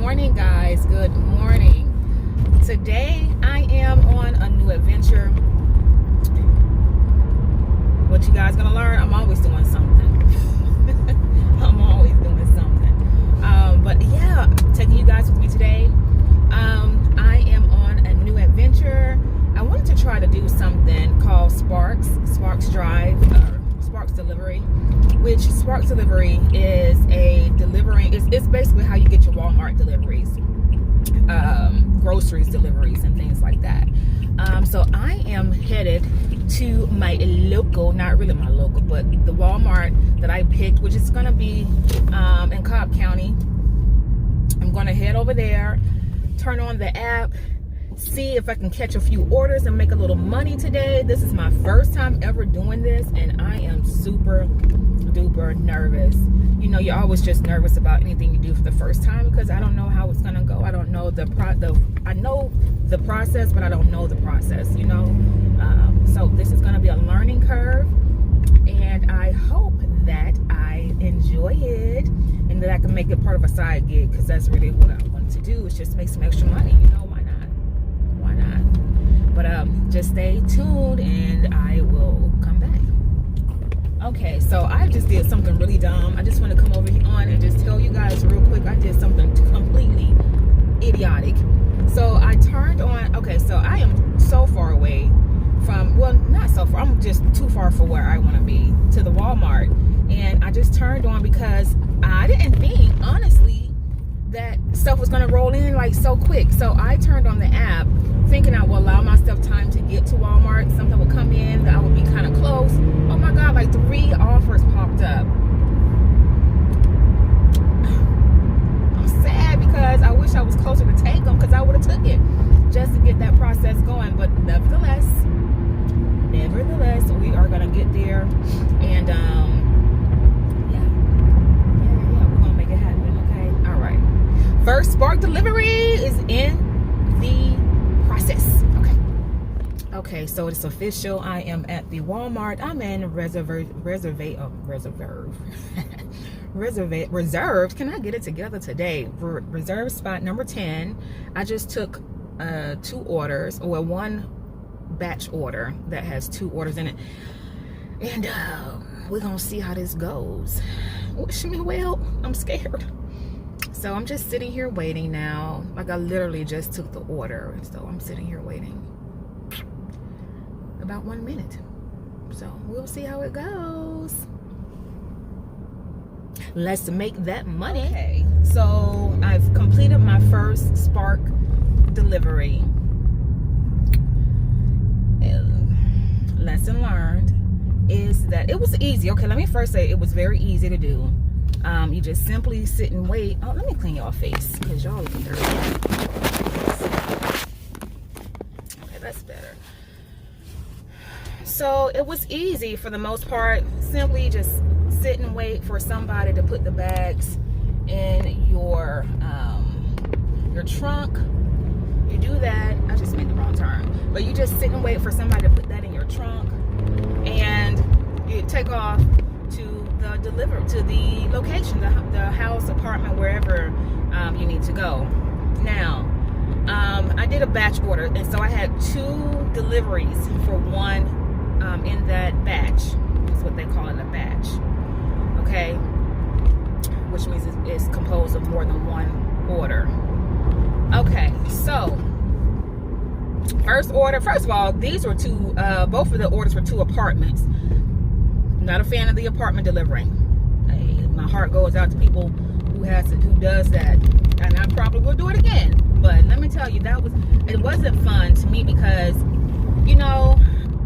morning, guys. Good morning. Today I am on a new adventure. What you guys gonna learn? I'm always doing something. I'm always doing something. But yeah, taking you guys with me today. I am on a new adventure. I wanted to try to do something called Sparks Drive, or Sparks Delivery. Which Sparks Delivery is it's basically how you get your Walmart deliveries, groceries deliveries, and things like that. So I am headed to my local, not really my local, but the Walmart that I picked, which is going to be in Cobb County. I'm going to head over there, turn on the app, see if I can catch a few orders and make a little money today. This is my first time ever doing this, and I am super duper nervous. You know, you're always just nervous about anything you do for the first time because I don't know how it's gonna go. I don't know I know the process, but I don't know the process, you know. So this is gonna be a learning curve, and I hope that I enjoy it and that I can make it part of a side gig, because that's really what I want to do, is just make some extra money. You know, why not? But just stay tuned and I will come back. Okay, so I just did something really dumb. I just want to come over here on and just tell you guys real quick. I did something completely idiotic. So I turned on, okay, so I am so far away from, well, not so far, I'm just too far for where I want to be, to the Walmart. And I just turned on because I didn't think, honestly, that stuff was going to roll in like so quick. So I turned on the app thinking I will allow myself time to get to Walmart. Something would come in that I would be kind of close. Oh my God, like 3 offers popped up. I'm sad because I wish I was closer to take them, because I would have took it just to get that process going. But nevertheless, we are going to get there. And yeah, we're going to make it happen, okay? All right. First Spark Delivery is in the process. Okay, so it's official. I am at the Walmart. I'm in reserved. Can I get it together today? Reserved spot number 10. I just took 2 orders, or 1 batch order that has 2 orders in it, and we're gonna see how this goes. Wish me well. I'm scared. So I'm just sitting here waiting now. Like, I literally just took the order, so I'm sitting here waiting about 1 minute. So we'll see how it goes. Let's make that money. Okay, so I've completed my first Spark delivery. Lesson learned is that it was easy. Okay, let me first say it was very easy to do. You just simply sit and wait. Oh, let me clean y'all face, because y'all looking dirty. Okay, that's better. So it was easy for the most part. Simply just sit and wait for somebody to put the bags in your trunk. You do that. I just made the wrong turn. But you just sit and wait for somebody to put that in your trunk, and you take off to the location, the house, apartment, wherever you need to go. Now, I did a batch order, and so I had 2 deliveries for 1 in that batch. That's what they call it, a batch. Okay, which means it's composed of more than 1 order. Okay, so first order. First of all, these were 2. Both of the orders were 2 apartments. Not a fan of the apartment delivering. My heart goes out to people who does that, and I probably will do it again. But let me tell you, it wasn't fun to me, because, you know,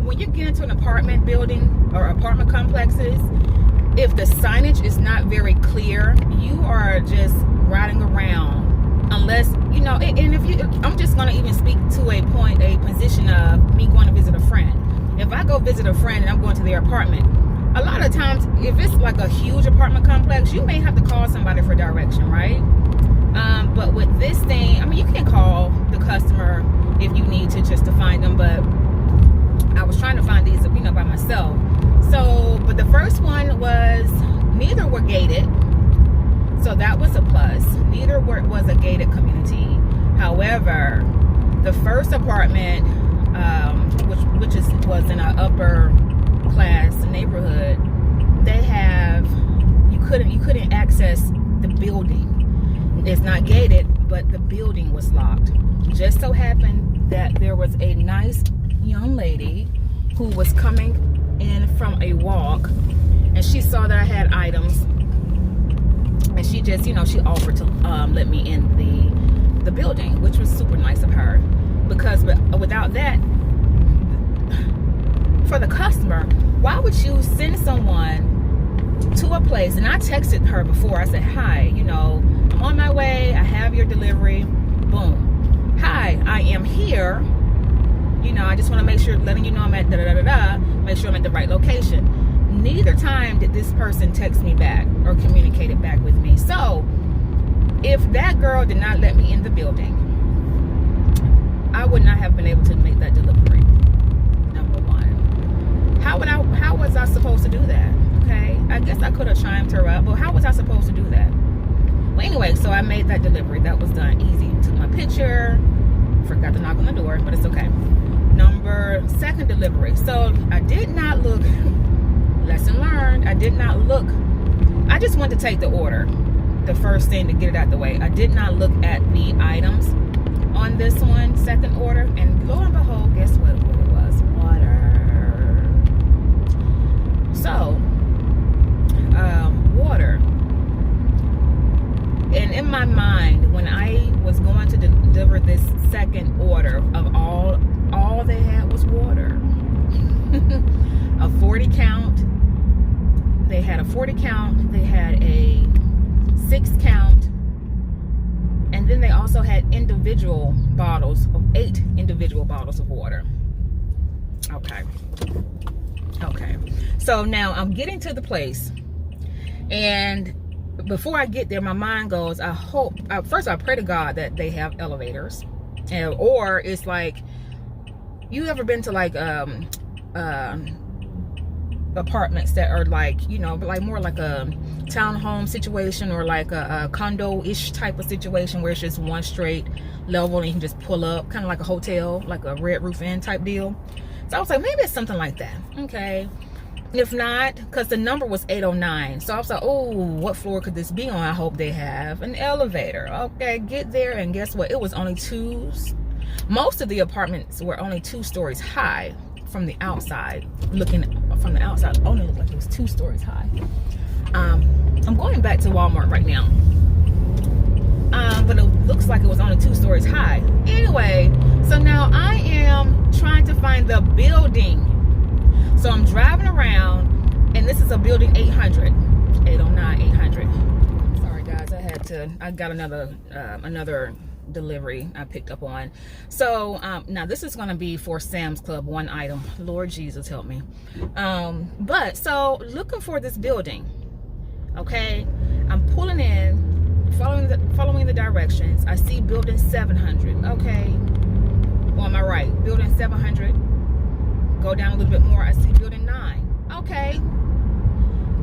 when you get into an apartment building or apartment complexes, if the signage is not very clear, you are just riding around. Unless, you know, and I'm just going to even speak to a position of me going to visit a friend. If I go visit a friend and I'm going to their apartment, a lot of times, if it's like a huge apartment complex, you may have to call somebody for direction, right? But with this thing, I mean, you can call the customer if you need to, just to find them. But I was trying to find these, you know, by myself. So, but the first one was, neither were gated. So that was a plus. Neither was a gated community. However, the first apartment, which was in an upper class neighborhood, they have you couldn't access the building. It's not gated, but the building was locked. Just so happened that there was a nice young lady who was coming in from a walk, and she saw that I had items, and she just, she offered to let me in the building, which was super nice of her, because without that, for the customer, why would you send someone to a place? And I texted her before. I said, hi, I'm on my way. I have your delivery. Boom. Hi, I am here. I just want to make sure, letting you know I'm at da-da-da-da-da, make sure I'm at the right location. Neither time did this person text me back or communicate it back with me. So if that girl did not let me in the building, I would not have been able to make that delivery. Number one. How was I supposed to do that? Okay, I guess I could have chimed her up, but how was I supposed to do that? Well, anyway, so I made that delivery. That was done easy. Took my picture, forgot to knock on the door, but it's okay. Second delivery. So I did not look, lesson learned, I did not look, I just wanted to take the order, the first thing, to get it out the way. I did not look at the items on this one, second order, and lo and behold, guess what it was? Water. So, water. And in my mind, when I was going to deliver this second order, of all they had was water. A 40 count. They had a 40 count. They had a 6 count. And then they also had individual bottles of 8 individual bottles of water. Okay. So now I'm getting to the place, and before I get there, my mind goes, first I pray to God that they have elevators, or it's like, you ever been to like apartments that are like, like more like a townhome situation, or like a condo-ish type of situation where it's just one straight level and you can just pull up, kind of like a hotel, like a Red Roof Inn type deal. So I was like, maybe it's something like that. Okay. If not, because the number was 809. So I was like, oh, what floor could this be on? I hope they have an elevator. Okay, get there, and guess what? It was only 2. Most of the apartments were only 2 stories high from the outside. Looking from the outside, it only looked like it was 2 stories high. I'm going back to Walmart right now. But it looks like it was only 2 stories high. Anyway, so now I am trying to find the building. So I'm driving around, and this is a building 800, 809, 800. Sorry guys, I got another delivery I picked up on. So now this is going to be for Sam's Club, 1 item. Lord Jesus, help me. But so looking for this building. Okay, I'm pulling in, following the directions. I see building 700. Okay, on my right, building 700. Go down a little bit more, I see building 9. Okay.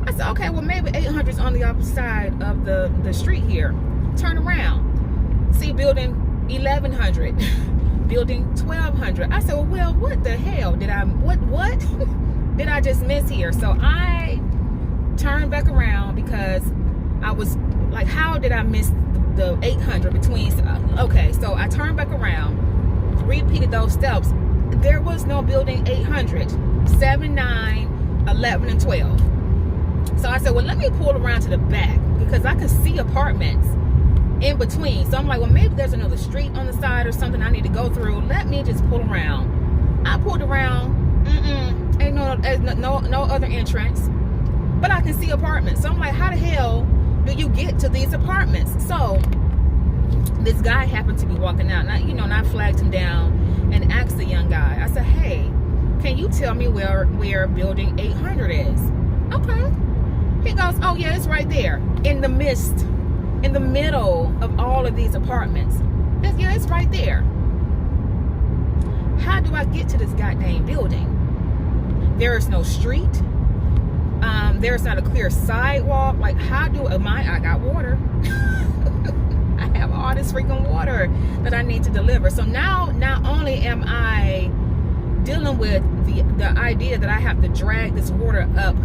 I said, okay, well maybe 800 is on the opposite side of the street here. Turn around. See building 1100. Building 1200. I said, well, what the hell did what did I just miss here? So I turned back around, because I was like, how did I miss the 800 between? Okay, so I turned back around, repeated those steps. There was no building 800, 7, 9, 11, and 12. So I said, well, let me pull around to the back, because I could see apartments in between. So I'm like, well, maybe there's another street on the side or something I need to go through. Let me just pull around. I pulled around. Ain't no other entrance, but I can see apartments. So I'm like, how the hell do you get to these apartments? So this guy happened to be walking out, and I flagged him down and asked the young guy, I said, hey, can you tell me where building 800 is? Okay. He goes, oh yeah, it's right there in the midst, in the middle of all of these apartments. Yeah, it's right there. How do I get to this goddamn building? There is no street. There's not a clear sidewalk. Like, how do I got water. I have all this freaking water that I need to deliver. So now, not only am I dealing with the idea that I have to drag this water up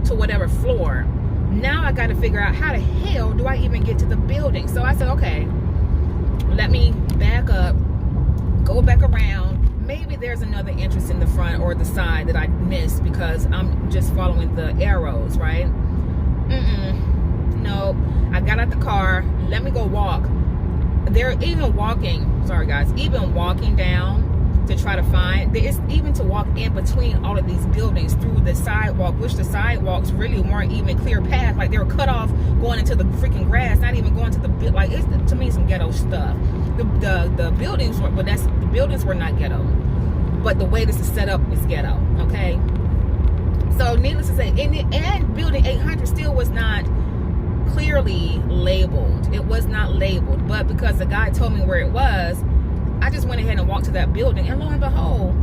to whatever floor, now I got to figure out how the hell do I even get to the building. So I said, okay, let me back up, go back around. Maybe there's another entrance in the front or the side that I missed because I'm just following the arrows, right? Nope. I got out the car. Let me go walk. They're even walking. Sorry, guys. Even walking down to try to find. It's even to walk in between all of these buildings through the sidewalk, which the sidewalks really weren't even clear path. Like, they were cut off going into the freaking grass, not even going to the like. It's to me some ghetto stuff. The buildings were, but the buildings were not ghetto. But the way this is set up is ghetto. Okay. So needless to say, and building 800 still was not clearly labeled. It was not labeled, but because the guy told me where it was, I just went ahead and walked to that building, and lo and behold,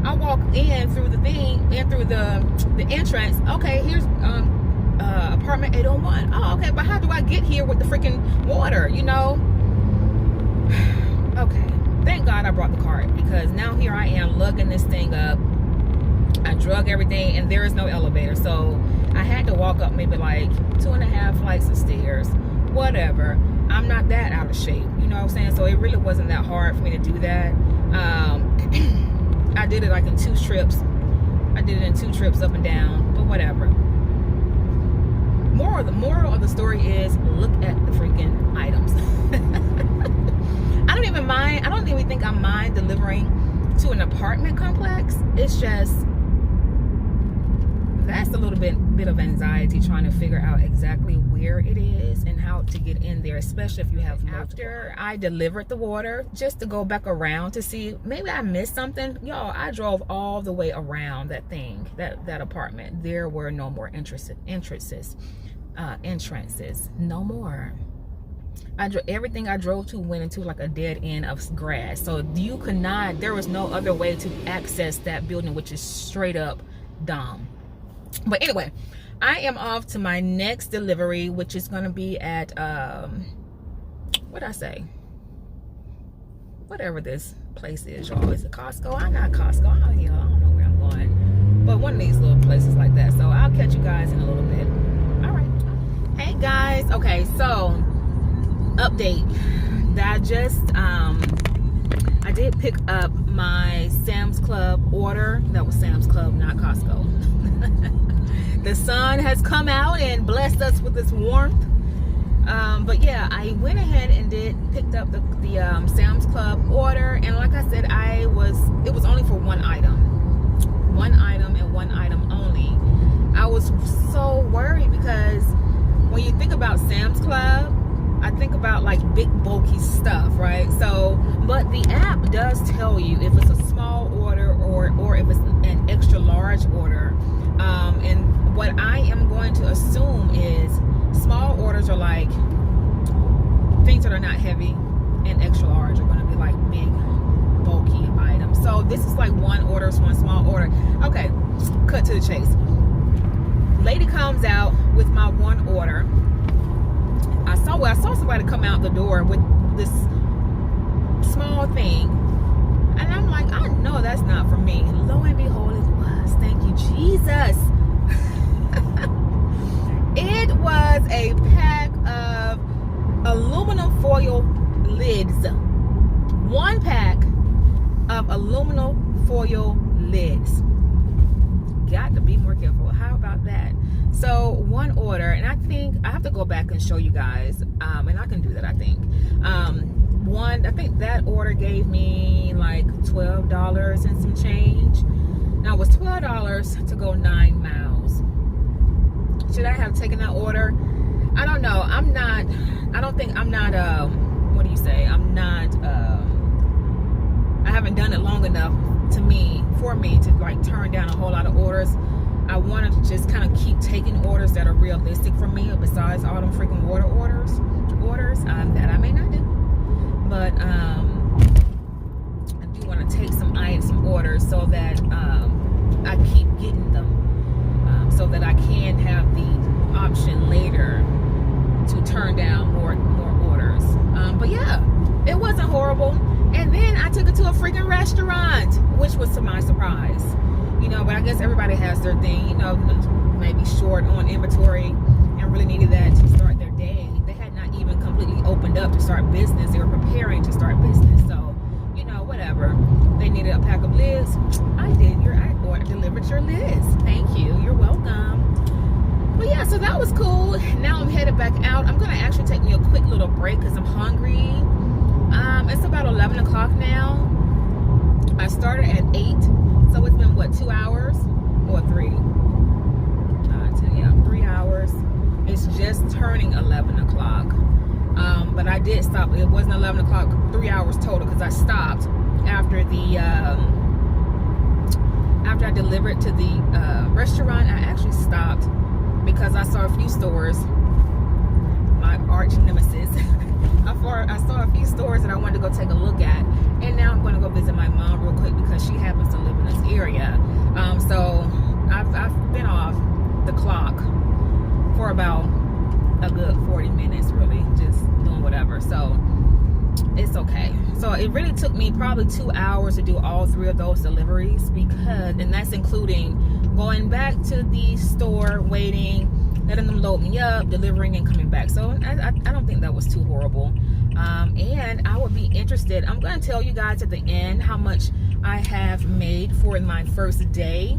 I walked in through the thing, in through the entrance. Okay, here's apartment 801. Oh, okay, but how do I get here with the freaking water, you know? Okay, thank God I brought the cart, because now here I am lugging this thing up. I drug everything, and there is no elevator, so I had to walk up maybe like 2.5 flights of stairs, whatever. I'm not that out of shape, you know what I'm saying? So it really wasn't that hard for me to do that. I did it like in 2 trips. I did it in 2 trips up and down, but whatever. The moral of the story is, look at the freaking items. I don't even think I mind delivering to an apartment complex. It's just, that's a little bit of anxiety trying to figure out exactly where it is and how to get in there, especially if you have multiple. After I delivered the water, just to go back around to see maybe I missed something. Y'all, I drove all the way around that thing, that apartment. There were no more entrances, no more. Everything I drove to went into like a dead end of grass, so you could not, there was no other way to access that building, which is straight up dumb. But anyway, I am off to my next delivery, which is going to be at what I say, whatever this place is, y'all. Is it Costco? I'm not Costco. I don't know where I'm going, but one of these little places like that. So I'll catch you guys in a little bit. All right. Hey guys. Okay, so update that I did pick up my Sam's Club order. That was Sam's Club, not Costco. The sun has come out and blessed us with this warmth. But yeah, I went ahead and picked up the Sam's Club order, and like I said, it was only for one item and one item only. I was so worried because when you think about Sam's Club, I think about like big bulky stuff, right? So, but the app does tell you if it's a small order or if it's an extra large order. And what I am going to assume is small orders are like things that are not heavy, and extra large are going to be like big bulky items. So this is like one order, one small order. Okay, cut to the chase. Lady comes out with my one order. I saw somebody come out the door with this small thing, and I'm like, I know that's not for me. Lo and behold, it was. Thank you, Jesus. It was a pack of aluminum foil lids. One pack of aluminum foil lids. Got to be more careful. How about that? So one order, and I think I have to go back and show you guys, and I can do that. I think I think that order gave me like $12 and some change. Now it was $12 to go 9 miles. Should I have taken that order? I don't know. I don't think I'm not what do you say? I haven't done it long enough for me to like turn down a whole lot of orders. I wanted to just kind of keep taking orders that are realistic for me, besides all them freaking water orders that I may not do. But I do want to take some orders so that I keep getting them. so that I can have the option later to turn down more orders. But yeah, it wasn't horrible. And then I took it to a freaking restaurant, which was to my surprise. You know, but I guess everybody has their thing, you know, maybe short on inventory and really needed that to start their day. They had not even completely opened up to start business. They were preparing to start business. So, you know, whatever. They needed a pack of lids. I delivered your lids. Thank you. You're welcome. But yeah, so that was cool. Now I'm headed back out. I'm going to actually take me a quick little break because I'm hungry. It's about 11 o'clock now. I started at 8. So it's been, what, 2 hours? Or 3? 3 hours. It's just turning 11 o'clock. But I did stop. It wasn't 11 o'clock, 3 hours total, because I stopped after the after I delivered to the restaurant. I actually stopped because I saw a few stores, my arch nemesis. I saw a few stores that I wanted to go take a look at, and now I'm going to go visit my mom real quick because she happens to live in this area. So I've been off the clock for about a good 40 minutes, really, just doing whatever. So it's okay. So it really took me probably 2 hours to do all 3 of those deliveries, and that's including going back to the store, waiting, letting them load me up, delivering, and coming back. So I don't think that was too horrible. And I would be interested, I'm going to tell you guys at the end how much I have made for my first day.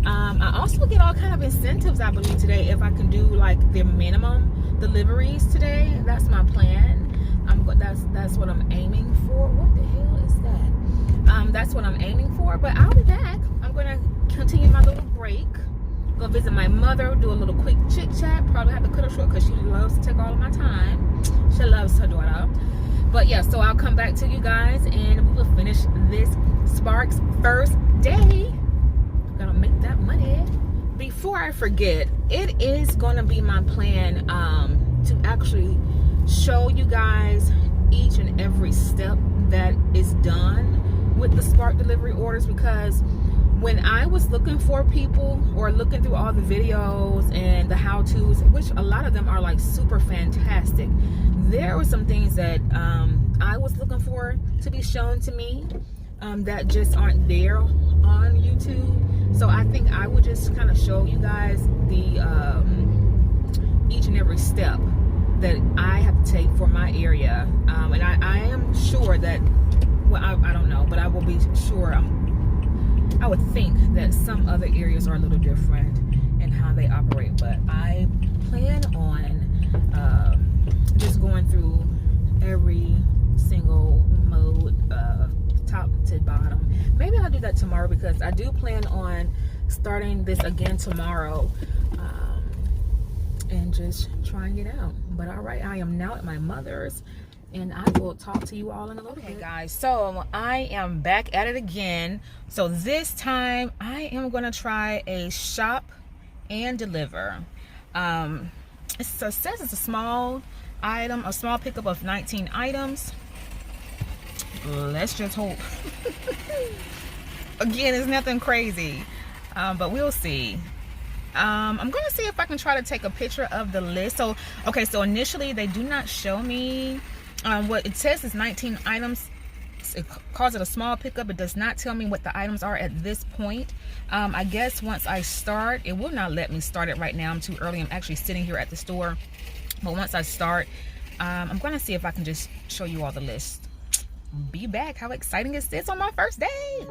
I also get all kind of incentives, I believe, today if I can do like the minimum deliveries today. That's my plan. That's what I'm aiming for. What the hell is that? That's what I'm aiming for. But I'll be back. I'm going to continue my little break. Go visit my mother, do a little quick chit chat. Probably have to cut her short because she loves to take all of my time. She loves her daughter. But yeah, so I'll come back to you guys and we will finish this Sparks first day. Gonna make that money. Before I forget, it is gonna be my plan to actually show you guys each and every step that is done with the Spark delivery orders, because when I was looking for people or looking through all the videos and the how-tos, which a lot of them are like super fantastic, there were some things that I was looking for to be shown to me that just aren't there on YouTube. So I think I would just kind of show you guys the each and every step that I have to take for my area, and I am sure that, well, I don't know, but I will be sure, I would think that some other areas are a little different in how they operate, but I plan on just going through every single mode, top to bottom. Maybe I'll do that tomorrow because I do plan on starting this again tomorrow, and just trying it out. But all right, I am now at my mother's and I will talk to you all in a little bit. Guys, so I am back at it again. So this time I am going to try a shop and deliver. It says it's a small item, a small pickup of 19 items. Let's just hope. Again, it's nothing crazy, but we'll see. I'm going to see if I can try to take a picture of the list. So, okay, so initially they do not show me what it says is 19 items. It calls it a small pickup. It does not tell me what the items are at this point. I guess once I start, it will not let me start it right now. I'm too early. I'm actually sitting here at the store. But once I start, I'm going to see if I can just show you all the list. Be back. How exciting is this on my first day?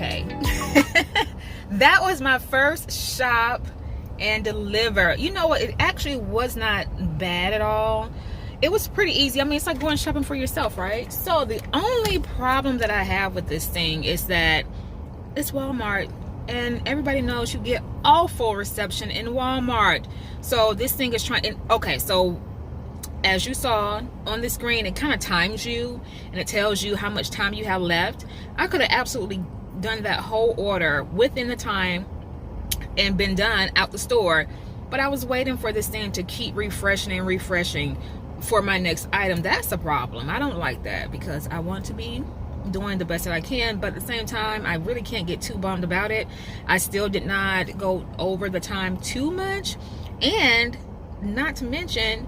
Okay. That was my first shop and deliver. You know what? It actually was not bad at all. It was pretty easy. I mean, it's like going shopping for yourself, right? So the only problem that I have with this thing is that it's Walmart, and everybody knows you get awful reception in Walmart. So this thing is trying. Okay, so as you saw on the screen, it kind of times you, and it tells you how much time you have left. I could have absolutely done that whole order within the time and been done out the store, but I was waiting for this thing to keep refreshing and refreshing for my next item. That's a problem. I don't like that, because I want to be doing the best that I can, but at the same time, I really can't get too bummed about it. I still did not go over the time too much, and not to mention,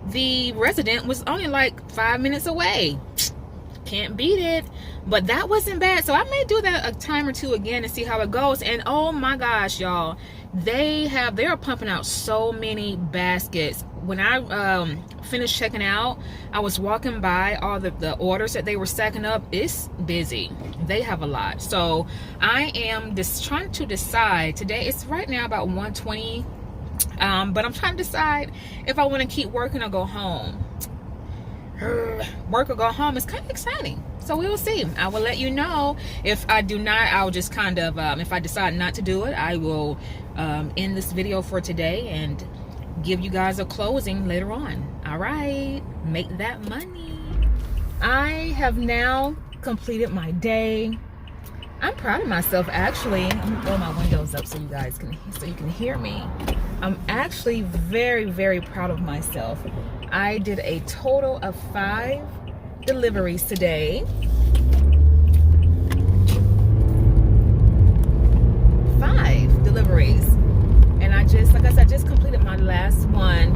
the resident was only like 5 minutes away. Can't beat it. But that wasn't bad. So I may do that a time or two again and see how it goes. And oh my gosh, y'all, they are pumping out so many baskets. When I finished checking out, I was walking by all the orders that they were stacking up. It's busy. They have a lot. So I am just trying to decide today. It's right now about 1:20, but I'm trying to decide if I want to keep working or go home. Work or go home is kind of exciting, so we will see. I will let you know. If I do not, I'll just kind of if I decide not to do it, I will end this video for today and give you guys a closing later on. All right, make that money. I have now completed my day. I'm proud of myself, actually. I'm gonna throw my windows up so you guys can hear me. I'm actually very, very proud of myself. I did a total of 5 deliveries today. 5 deliveries. And like I said, I just completed my last one.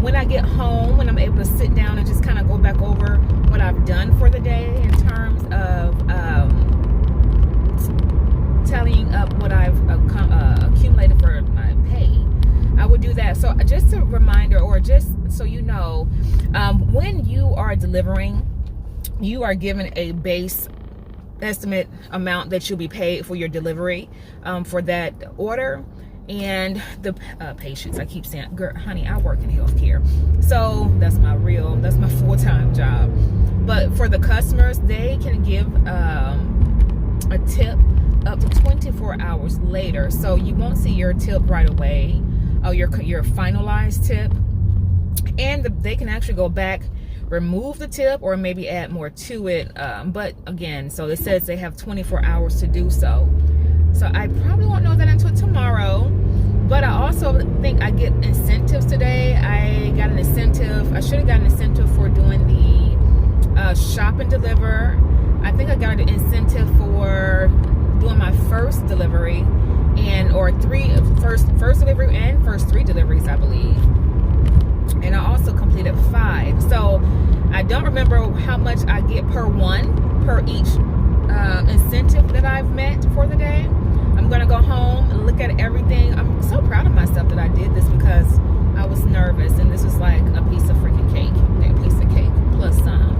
When I get home, when I'm able to sit down and just kind of go back over what I've done for the day in terms of tallying up what I've accumulated for my pay, I would do that. So just a reminder, or just so you know, when you are delivering, you are given a base estimate amount that you'll be paid for your delivery for that order. And the patients, I keep saying, girl, honey, I work in healthcare, so that's my full-time job. But for the customers, they can give a tip up to 24 hours later, so you won't see your tip right away, or your finalized tip. And they can actually go back, remove the tip, or maybe add more to it. But again, so it says they have 24 hours to do so. So I probably won't know that until tomorrow. But I also think I get incentives today. I got an incentive. I should have got an incentive for doing the shop and deliver. I think I got an incentive for doing my first delivery, or first delivery and first 3 deliveries, I believe. And I also completed 5. So I don't remember how much I get per each incentive that I've met for the day. I'm gonna go home and look at everything. I'm so proud of myself that I did this, because I was nervous, and this was like a piece of freaking cake, a piece of cake plus some.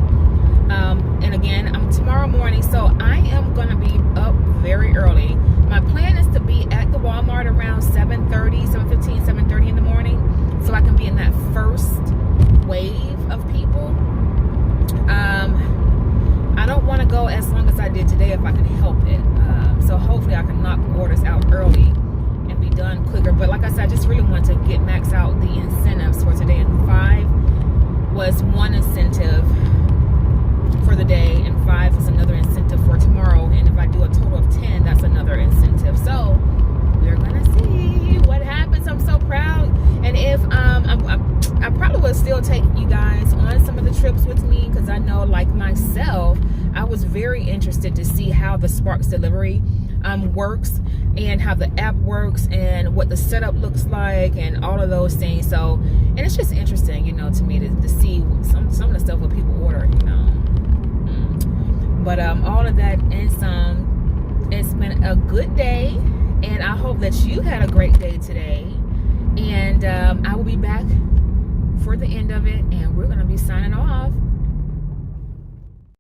And again, I'm tomorrow morning, so I am gonna be up very early. My plan is to be at the Walmart around 7:15, 7:30 in the morning, so I can be in that first wave of people. I don't want to go as long as I did today if I can help it. So hopefully I can knock orders out early and be done quicker. But like I said, I just really want to max out the incentives for today. And 5 was one incentive for the day, and 5 is another incentive for tomorrow. And if I do a total of 10, that's another incentive. So we're gonna see what happens. I'm so proud. And if I probably will still take you guys on some of the trips with me, because I know, like myself, I was very interested to see how the Sparks delivery works, and how the app works, and what the setup looks like, and all of those things. So, and it's just interesting, to me to see some of the stuff what people order, But all of that and some. It's been a good day, and I hope that you had a great day today. And I will be back for the end of it, and we're gonna be signing off.